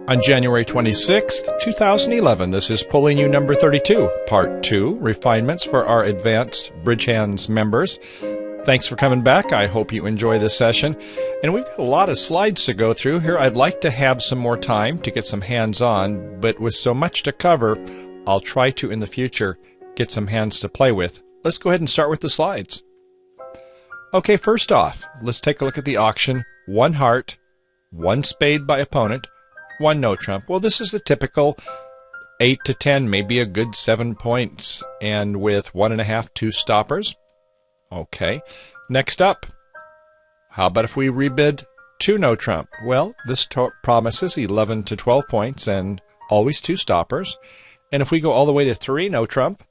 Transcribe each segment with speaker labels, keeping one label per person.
Speaker 1: On January 26th, 2011, this is Pulling You number 32, Part 2, Refinements for our Advanced Bridge Hands members. Thanks for coming back. I hope you enjoy this session. And we've got a lot of slides to go through here. I'd like to have some more time to get some hands-on, but with so much to cover, I'll try to, in the future, get some hands to play with. Let's go ahead and start with the slides. Okay, first off, let's take a look at the auction. 1 heart, 1 spade by opponent, 1 no trump. Well, this is the typical 8 to 10, maybe a good 7 points, and with 1.5, 2 stoppers. Okay, next up, how about if we rebid 2 no trump? Well, this promises 11 to 12 points and always 2 stoppers. And if we go all the way to 3 no trump,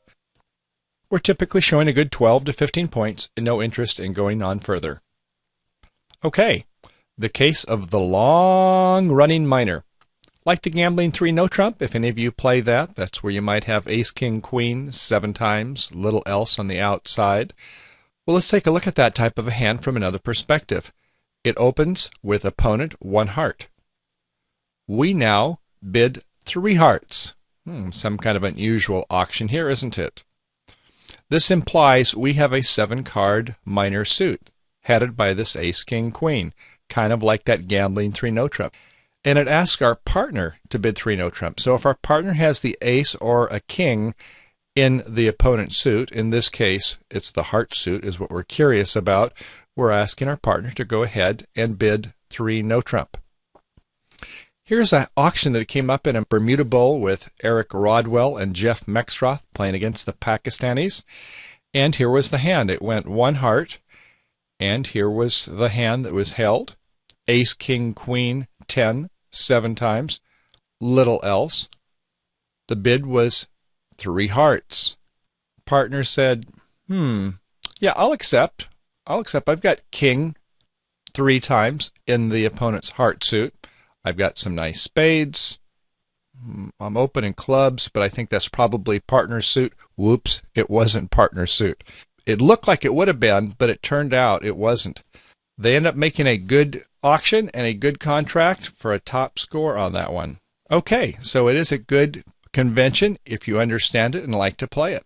Speaker 1: we're typically showing a good 12 to 15 points and no interest in going on further. Okay, the case of the long-running minor. Like the gambling 3 no trump, if any of you play that, that's where you might have ace, king, queen 7 times, little else on the outside. Well, let's take a look at that type of a hand from another perspective. It opens with opponent 1 heart. We now bid 3 hearts. Some kind of unusual auction here, isn't it? This implies we have a 7-card minor suit, headed by this ace, king, queen, kind of like that gambling 3 no trump. And it asks our partner to bid 3 no trump. So if our partner has the ace or a king in the opponent's suit, in this case it's the heart suit is what we're curious about, we're asking our partner to go ahead and bid 3 no trump. Here's an auction that came up in a Bermuda Bowl with Eric Rodwell and Jeff Mexroth playing against the Pakistanis. And here was the hand. It went 1 heart, and here was the hand that was held. Ace, king, queen, 10, 7 times, little else. The bid was 3 hearts. Partner said, yeah, I'll accept. I've got king 3 times in the opponent's heart suit. I've got some nice spades. I'm opening clubs, but I think that's probably partner's suit. Whoops, it wasn't partner's suit. It looked like it would have been, but it turned out it wasn't. They end up making a good auction and a good contract for a top score on that one. Okay, so it is a good convention if you understand it and like to play it.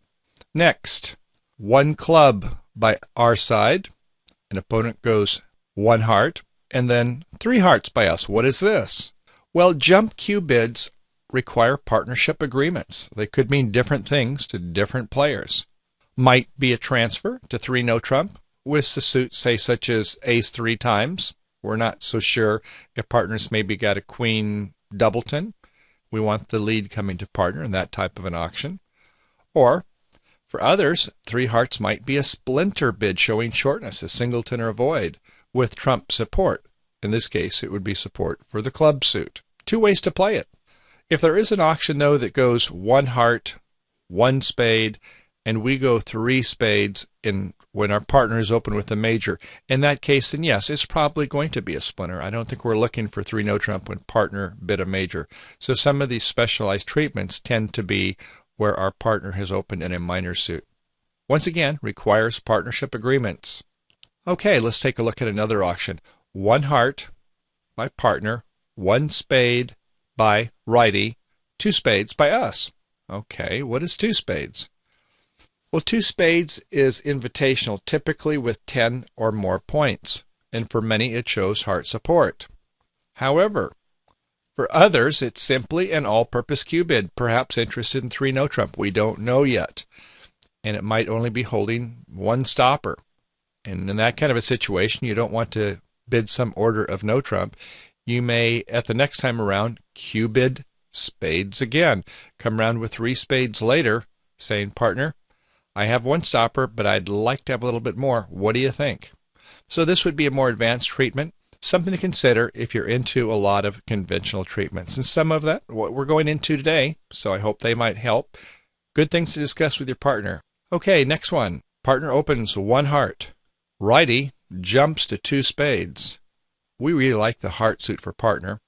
Speaker 1: Next, 1 club by our side. An opponent goes 1 heart, and then 3 hearts by us. What is this? Well, jump cue bids require partnership agreements. They could mean different things to different players. Might be a transfer to 3 no trump with the suit, say, such as ace 3 times. We're not so sure if partners maybe got a queen doubleton. We want the lead coming to partner in that type of an auction. Or, for others, 3 hearts might be a splinter bid showing shortness, a singleton or a void, with trump support. In this case, it would be support for the club suit. 2 ways to play it. If there is an auction, though, that goes 1 heart, 1 spade, and we go 3 spades when our partner is open with a major, in that case, then yes, it's probably going to be a splinter. I don't think we're looking for 3 no trump when partner bid a major. So some of these specialized treatments tend to be where our partner has opened in a minor suit. Once again, requires partnership agreements. Okay, let's take a look at another auction. 1 heart by partner, 1 spade by righty, 2 spades by us. Okay, what is 2 spades? Well, 2 spades is invitational, typically with 10 or more points, and for many it shows heart support. However, for others it's simply an all-purpose cue bid, perhaps interested in 3 no trump. We don't know yet, and it might only be holding 1 stopper. And in that kind of a situation, you don't want to bid some order of no trump. You may, at the next time around, cue bid spades again. Come around with 3 spades later, saying, partner, I have 1 stopper, but I'd like to have a little bit more. What do you think? So this would be a more advanced treatment, something to consider if you're into a lot of conventional treatments. And some of that, what we're going into today, so I hope they might help. Good things to discuss with your partner. Okay, next one. Partner opens 1 heart. Righty jumps to 2 spades. We really like the heart suit for partner.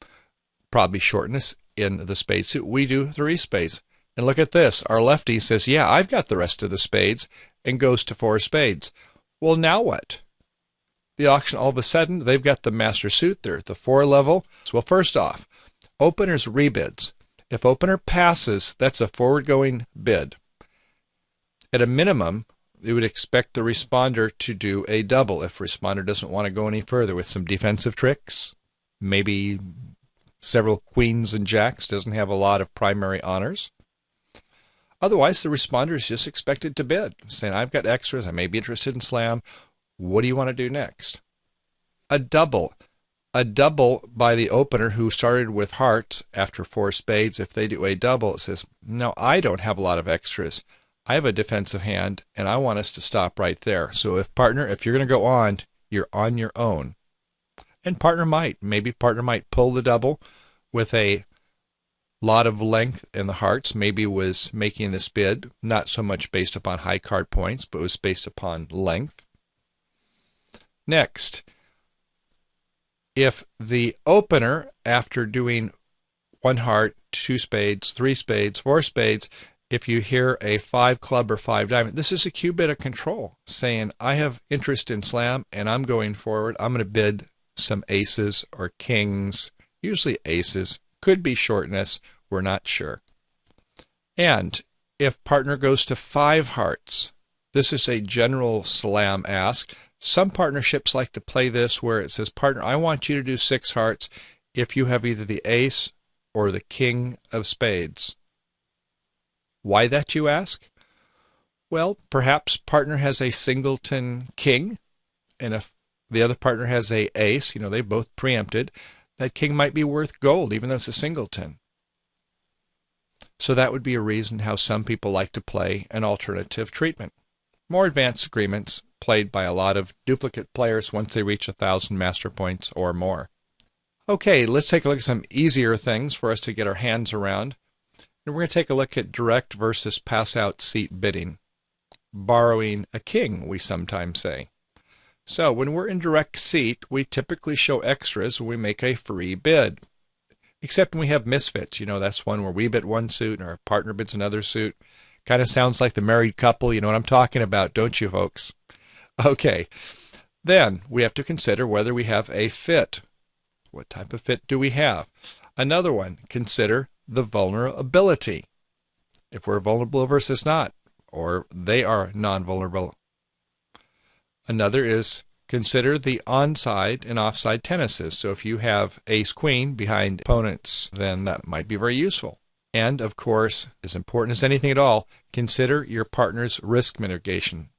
Speaker 1: Probably shortness in the spade suit. We do 3 spades. And look at this. Our lefty says, yeah, I've got the rest of the spades, and goes to 4 spades. Well, now what? The auction, all of a sudden, they've got the master suit. They're at the 4 level. Well, first off, Opener's rebids. If opener passes, that's a forward-going bid. At a minimum, we would expect the responder to do a double if responder doesn't want to go any further with some defensive tricks, maybe several queens and jacks, doesn't have a lot of primary honors. Otherwise, the responder is just expected to bid, saying, I've got extras, I may be interested in slam, what do you want to do next? A double. A double by the opener who started with hearts after 4 spades, if they do a double, it says, no, I don't have a lot of extras. I have a defensive hand, and I want us to stop right there. So if you're going to go on, you're on your own. And maybe partner might pull the double with a lot of length in the hearts, maybe was making this bid, not so much based upon high card points, but was based upon length. Next, if the opener, after doing 1 heart, 2 spades, 3 spades, 4 spades, if you hear a 5 club or 5 diamond, this is a cue bid of control, saying, I have interest in slam, and I'm going forward. I'm going to bid some aces or kings, usually aces, could be shortness, we're not sure. And if partner goes to 5 hearts, this is a general slam ask. Some partnerships like to play this where it says, partner, I want you to do 6 hearts if you have either the ace or the king of spades. Why that, you ask? Well, perhaps partner has a singleton king, and if the other partner has a ace, they both preempted, that king might be worth gold, even though it's a singleton. So that would be a reason how some people like to play an alternative treatment. More advanced agreements played by a lot of duplicate players once they reach 1,000 master points or more. Okay, let's take a look at some easier things for us to get our hands around. And we're going to take a look at direct versus pass-out seat bidding. Borrowing a king, we sometimes say. So when we're in direct seat, we typically show extras when we make a free bid. Except when we have misfits. That's one where we bid one suit and our partner bids another suit. Kind of sounds like the married couple. You know what I'm talking about, don't you, folks? Okay. Then we have to consider whether we have a fit. What type of fit do we have? Another one, consider the vulnerability. If we're vulnerable versus not, or they are non-vulnerable. Another is consider the onside and offside tennises. So if you have ace-queen behind opponents, then that might be very useful. And, of course, as important as anything at all, consider your partner's risk mitigation.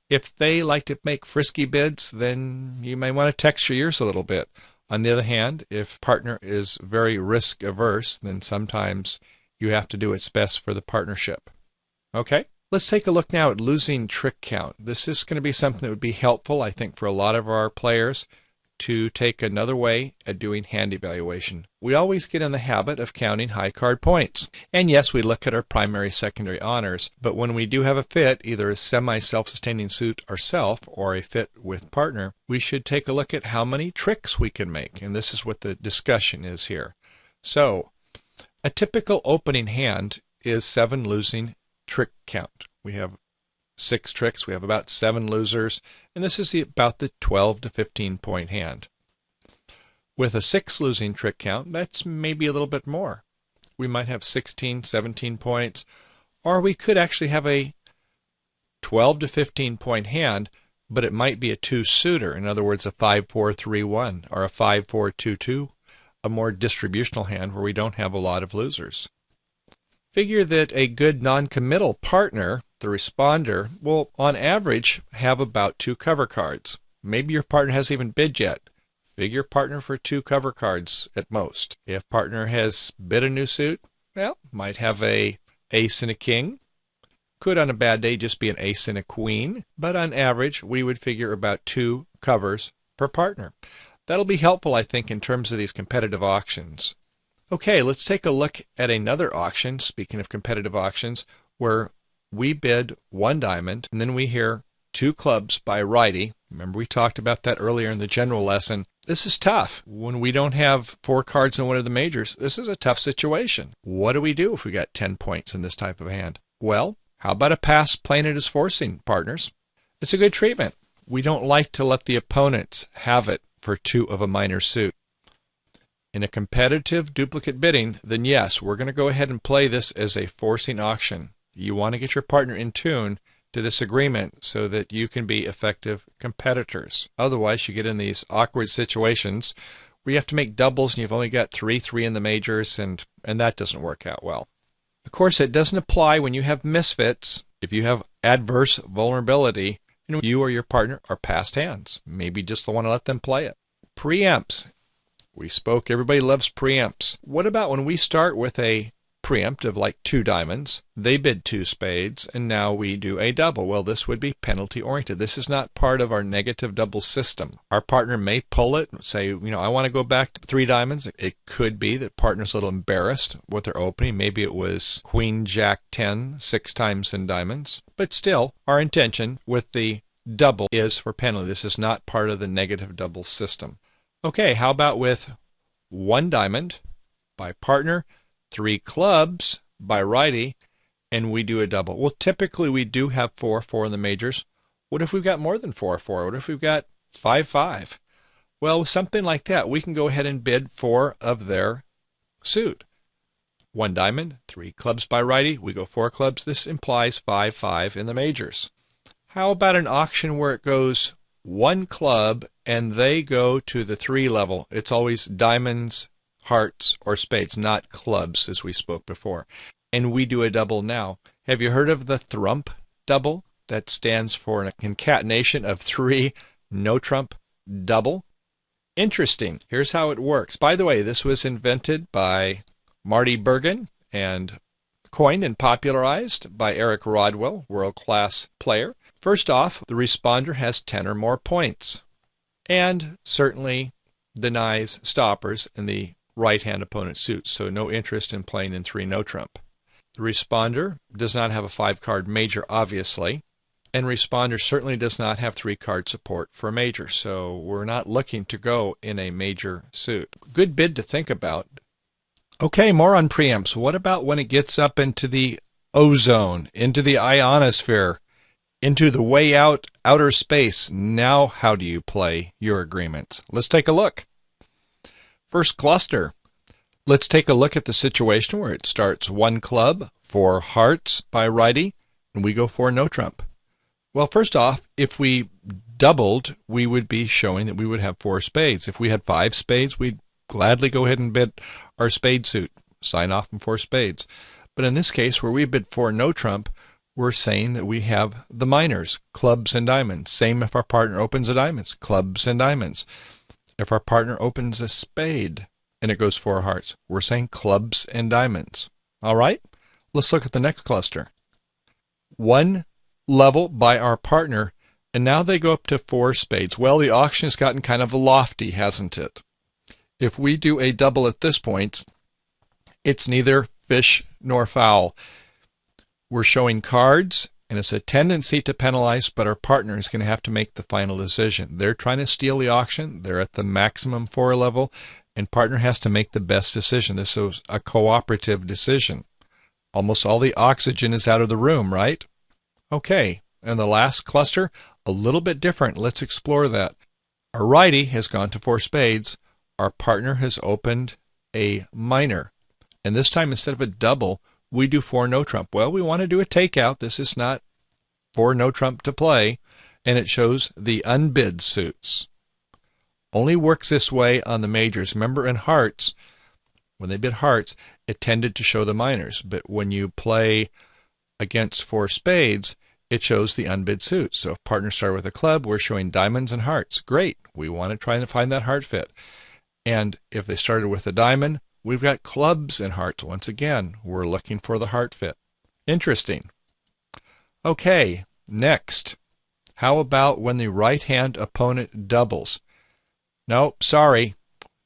Speaker 1: If they like to make frisky bids, then you may want to text your ears a little bit. On the other hand, if partner is very risk averse, then sometimes you have to do what's best for the partnership. Okay? Let's take a look now at losing trick count. This is going to be something that would be helpful, I think, for a lot of our players to take another way at doing hand evaluation. We always get in the habit of counting high card points. And yes, we look at our primary, secondary honors, but when we do have a fit, either a semi-self-sustaining suit ourself or a fit with partner, we should take a look at how many tricks we can make. And this is what the discussion is here. So, a typical opening hand is 7 losing trick count. We have 6 tricks, we have about 7 losers, and this is about the 12 to 15 point hand. With a 6 losing trick count, that's maybe a little bit more. We might have 16, 17 points, or we could actually have a 12 to 15 point hand, but it might be a 2-suiter, in other words, a 5-4-3-1 or a 5-4-2-2, a more distributional hand where we don't have a lot of losers. Figure that a good non-committal partner, the responder, will on average have about 2 cover cards. Maybe your partner hasn't even bid yet. Figure partner for 2 cover cards at most. If partner has bid a new suit, well, might have a ace and a king. Could on a bad day just be an ace and a queen, but on average we would figure about 2 covers per partner. That'll be helpful, I think, in terms of these competitive auctions. Okay, let's take a look at another auction, speaking of competitive auctions, where we bid 1 diamond, and then we hear 2 clubs by righty. Remember we talked about that earlier in the general lesson. This is tough. When we don't have 4 cards in one of the majors, this is a tough situation. What do we do if we got 10 points in this type of hand? Well, how about a pass playing it as forcing, partners? It's a good treatment. We don't like to let the opponents have it for 2 of a minor suit. In a competitive duplicate bidding, then yes, we're going to go ahead and play this as a forcing auction. You want to get your partner in tune to this agreement so that you can be effective competitors. Otherwise, you get in these awkward situations where you have to make doubles and you've only got 3-3 in the majors, and that doesn't work out well. Of course, it doesn't apply when you have misfits. If you have adverse vulnerability, you or your partner are past hands. Maybe just want to let them play it. Preempts. We spoke, everybody loves preempts. What about when we start with a preempt of like 2 diamonds, they bid 2 spades, and now we do a double? Well, this would be penalty oriented. This is not part of our negative double system. Our partner may pull it and say, I want to go back to 3 diamonds. It could be that partner's a little embarrassed with their opening. Maybe it was Queen, Jack, 10, 6 times in diamonds. But still, our intention with the double is for penalty. This is not part of the negative double system. Okay, how about with 1 diamond by partner, 3 clubs by righty, and we do a double? Well, typically we do have 4-4 in the majors. What if we've got more than 4-4? What if we've got 5-5? Well, with something like that, we can go ahead and bid 4 of their suit. 1 diamond, 3 clubs by righty, we go 4 clubs. This implies 5-5 in the majors. How about an auction where it goes 1 club and they go to the 3 level? It's always diamonds, hearts, or spades, not clubs, as we spoke before. And we do a double now. Have you heard of the thrump double? That stands for a concatenation of 3 no trump double. Interesting. Here's how it works. By the way, this was invented by Marty Bergen and coined and popularized by Eric Rodwell, world-class player. First off, the responder has 10 or more points, and certainly denies stoppers in the right-hand opponent suit, so no interest in playing in 3 no trump. The responder does not have a 5-card major, obviously, and responder certainly does not have 3-card support for a major, so we're not looking to go in a major suit. Good bid to think about. Okay, more on preempts. What about when it gets up into the ozone, into the ionosphere, into the way out, outer space? Now how do you play your agreements? Let's take a look. First cluster. Let's take a look at the situation where it starts 1 club, 4 hearts by righty, and we go 4 no trump. Well, first off, if we doubled, we would be showing that we would have 4 spades. If we had 5 spades, we'd gladly go ahead and bid our spade suit, sign off on 4 spades. But in this case, where we bid 4 no trump, we're saying that we have the minors, clubs and diamonds. Same if our partner opens a diamonds, clubs and diamonds. If our partner opens a spade and it goes 4 hearts, we're saying clubs and diamonds. All right, let's look at the next cluster. 1 level by our partner, and now they go up to 4 spades. Well, the auction has gotten kind of lofty, hasn't it? If we do a double at this point, it's neither fish nor fowl. We're showing cards, and it's a tendency to penalize, but our partner is going to have to make the final decision. They're trying to steal the auction. They're at the maximum 4 level, and partner has to make the best decision. This is a cooperative decision. Almost all the oxygen is out of the room, right? Okay, and the last cluster, a little bit different. Let's explore that. Our righty has gone to 4 spades. Our partner has opened a minor. And this time, instead of a double, we do 4 no trump. Well, we want to do a takeout. This is not 4 no trump to play, and it shows the unbid suits. Only works this way on the majors. Remember, in hearts, when they bid hearts, it tended to show the minors. But when you play against 4 spades, it shows the unbid suits. So if partners start with a club, we're showing diamonds and hearts. Great. We want to try and find that heart fit. And if they started with a diamond, we've got clubs and hearts. Once again, we're looking for the heart fit. Interesting. Okay, next. How about when the right-hand opponent doubles? No, sorry.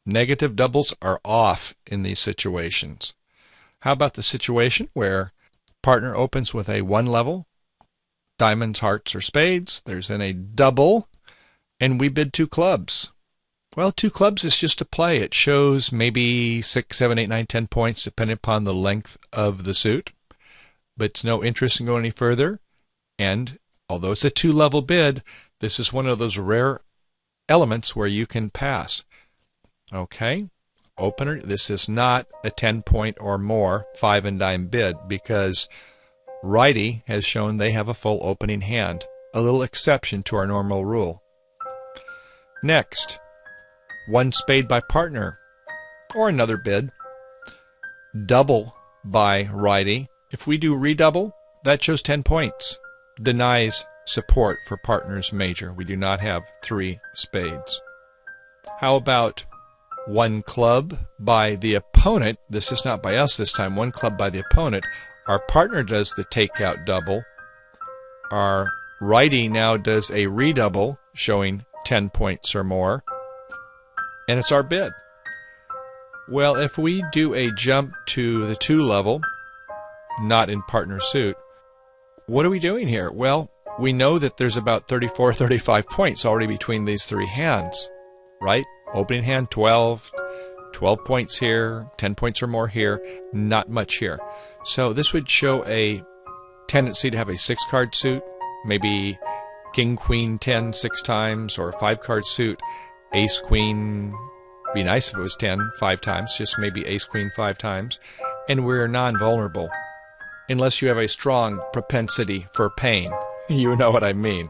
Speaker 1: Negative doubles are off in these situations. How about the situation where partner opens with a 1 level, diamonds, hearts, or spades? There's then a double, and we bid 2 clubs. Well, 2 clubs is just a play. It shows maybe 6, 7, 8, 9, 10 points, depending upon the length of the suit. But it's no interest in going any further. And although it's a 2-level bid, this is one of those rare elements where you can pass. Okay, opener. This is not a 10-point or more 5 and dime bid because righty has shown they have a full opening hand, a little exception to our normal rule. Next, 1 spade by partner, or another bid. Double by righty. If we do redouble, that shows 10 points. Denies support for partner's major. We do not have 3 spades. How about 1 club by the opponent? This is not by us this time. 1 club by the opponent. Our partner does the takeout double. Our righty now does a redouble, showing 10 points or more. And it's our bid. Well, if we do a jump to the 2 level, not in partner suit, what are we doing here? Well, we know that there's about 34, 35 points already between these 3 hands, right? Opening hand 12, 12 points here, 10 points or more here, not much here. So this would show a tendency to have a 6-card suit, maybe king, queen, 10 6 times, or a 5-card suit, ace, queen. Be nice if it was 10 5 times, just maybe ace, queen 5 times. And we're non-vulnerable, unless you have a strong propensity for pain. You know what I mean.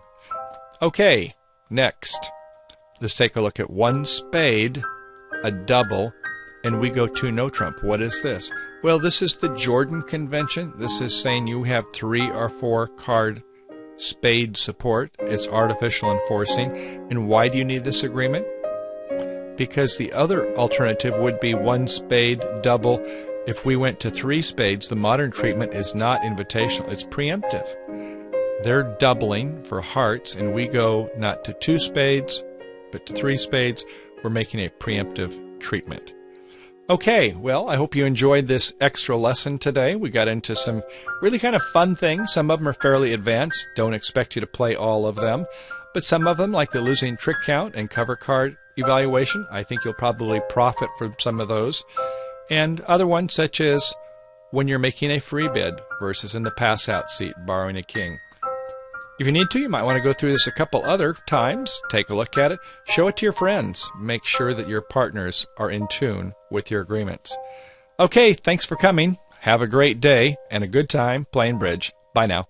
Speaker 1: Okay, next. Let's take a look at 1 spade, a double, and we go to no trump. What is this? Well, this is the Jordan convention. This is saying you have 3 or 4 card spade support. It's artificial enforcing. And why do you need this agreement? Because the other alternative would be 1 spade, double. If we went to 3 spades, the modern treatment is not invitational, it's preemptive. They're doubling for hearts, and we go not to 2 spades, but to 3 spades. We're making a preemptive treatment. Okay, well, I hope you enjoyed this extra lesson today. We got into some really kind of fun things. Some of them are fairly advanced. Don't expect you to play all of them. But some of them, like the losing trick count and cover card evaluation, I think you'll probably profit from some of those. And other ones, such as when you're making a free bid versus in the pass-out seat, borrowing a king. If you need to, you might want to go through this a couple other times, take a look at it, show it to your friends, make sure that your partners are in tune with your agreements. Okay, thanks for coming. Have a great day and a good time playing bridge. Bye now.